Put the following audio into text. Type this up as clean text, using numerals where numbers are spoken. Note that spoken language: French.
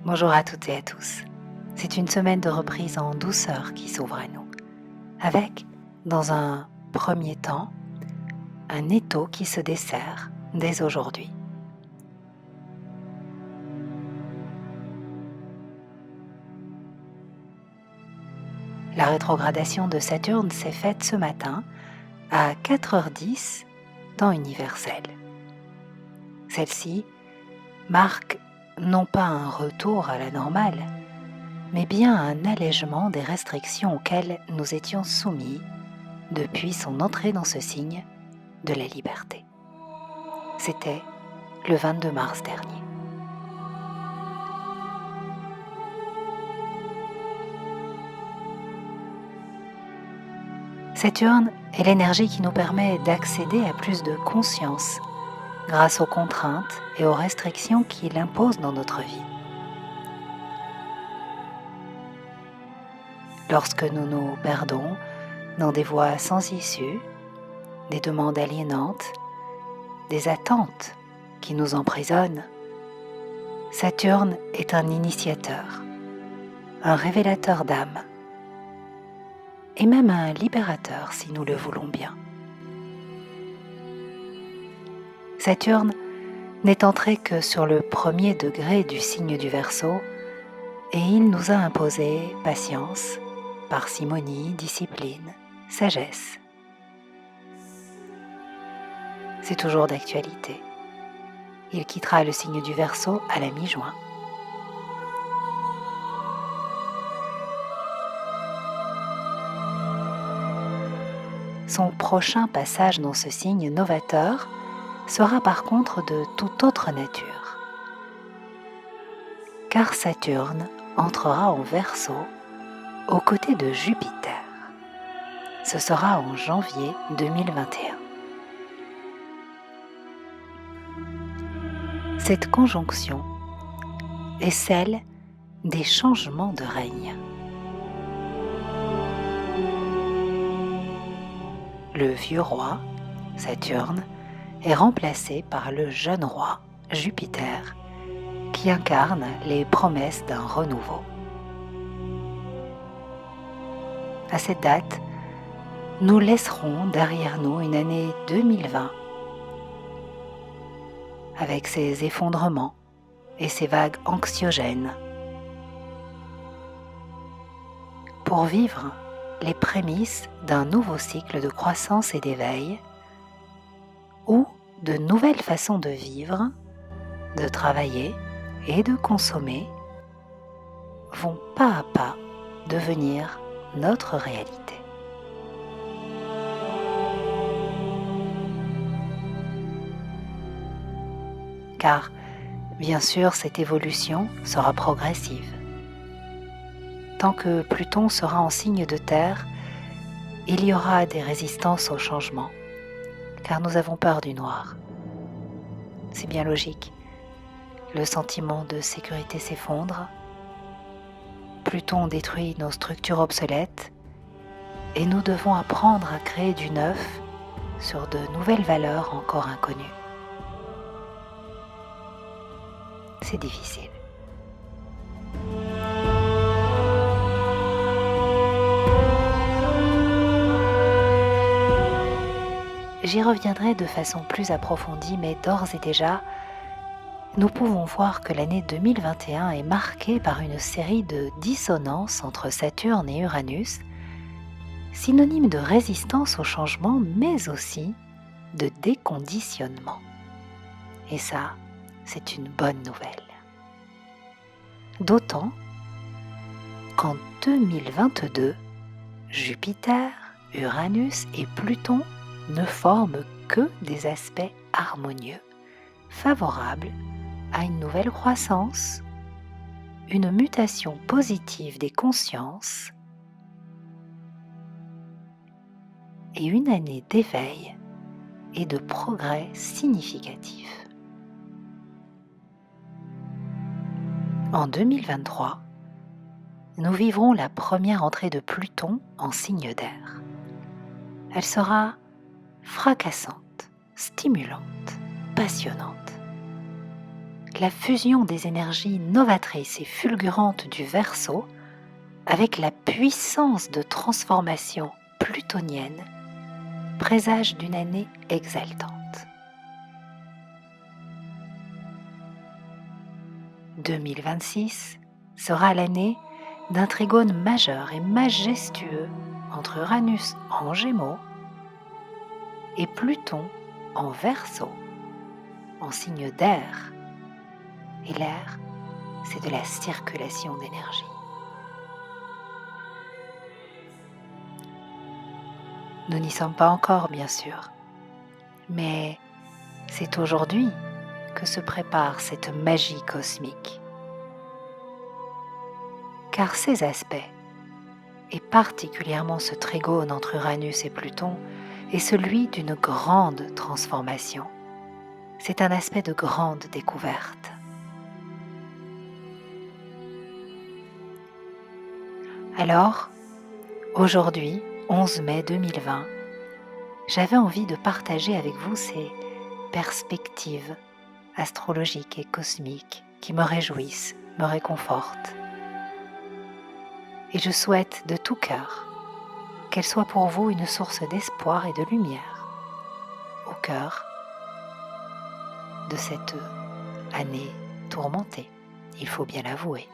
Bonjour à toutes et à tous. C'est une semaine de reprise en douceur qui s'ouvre à nous, avec, dans un premier temps, un étau qui se dessert dès aujourd'hui. La rétrogradation de Saturne s'est faite ce matin à 4h10 temps universel. Celle-ci marque non pas un retour à la normale, mais bien un allègement des restrictions auxquelles nous étions soumis depuis son entrée dans ce signe de la liberté. C'était le 22 mars dernier. Saturne est l'énergie qui nous permet d'accéder à plus de conscience grâce aux contraintes et aux restrictions qu'il impose dans notre vie. Lorsque nous nous perdons dans des voies sans issue, des demandes aliénantes, des attentes qui nous emprisonnent, Saturne est un initiateur, un révélateur d'âme, et même un libérateur si nous le voulons bien. Saturne n'est entré que sur le premier degré du signe du Verseau et il nous a imposé patience, parcimonie, discipline, sagesse. C'est toujours d'actualité. Il quittera le signe du Verseau à la mi-juin. Son prochain passage dans ce signe novateur sera par contre de toute autre nature. Car Saturne entrera en Verseau aux côtés de Jupiter. Ce sera en janvier 2021. Cette conjonction est celle des changements de règne. Le vieux roi, Saturne, est remplacé par le jeune roi, Jupiter, qui incarne les promesses d'un renouveau. À cette date, nous laisserons derrière nous une année 2020 avec ses effondrements et ses vagues anxiogènes pour vivre les prémices d'un nouveau cycle de croissance et d'éveil où de nouvelles façons de vivre, de travailler et de consommer vont pas à pas devenir notre réalité. Car, bien sûr, cette évolution sera progressive. Tant que Pluton sera en signe de terre, il y aura des résistances au changement, car nous avons peur du noir. C'est bien logique. Le sentiment de sécurité s'effondre, Pluton détruit nos structures obsolètes, et nous devons apprendre à créer du neuf sur de nouvelles valeurs encore inconnues. C'est difficile. J'y reviendrai de façon plus approfondie, mais d'ores et déjà, nous pouvons voir que l'année 2021 est marquée par une série de dissonances entre Saturne et Uranus, synonymes de résistance au changement, mais aussi de déconditionnement. Et ça, c'est une bonne nouvelle. D'autant qu'en 2022, Jupiter, Uranus et Pluton ne forment que des aspects harmonieux, favorables à une nouvelle croissance, une mutation positive des consciences et une année d'éveil et de progrès significatifs. En 2023, nous vivrons la première entrée de Pluton en signe d'air. Elle sera fracassante, stimulante, passionnante. la fusion des énergies novatrices et fulgurantes du Verseau avec la puissance de transformation plutonienne présage d'une année exaltante. 2026 sera l'année d'un trigone majeur et majestueux entre Uranus en Gémeaux et Pluton en Verseau, en signe d'air. Et l'air, c'est de la circulation d'énergie. Nous n'y sommes pas encore, bien sûr, mais c'est aujourd'hui que se prépare cette magie cosmique. Car ces aspects, et particulièrement ce trigone entre Uranus et Pluton, est celui d'une grande transformation. C'est un aspect de grande découverte. Alors, aujourd'hui, 11 mai 2020, j'avais envie de partager avec vous ces perspectives astrologiques et cosmiques qui me réjouissent, me réconfortent. Et je souhaite de tout cœur qu'elles soient pour vous une source d'espoir et de lumière au cœur de cette année tourmentée, il faut bien l'avouer.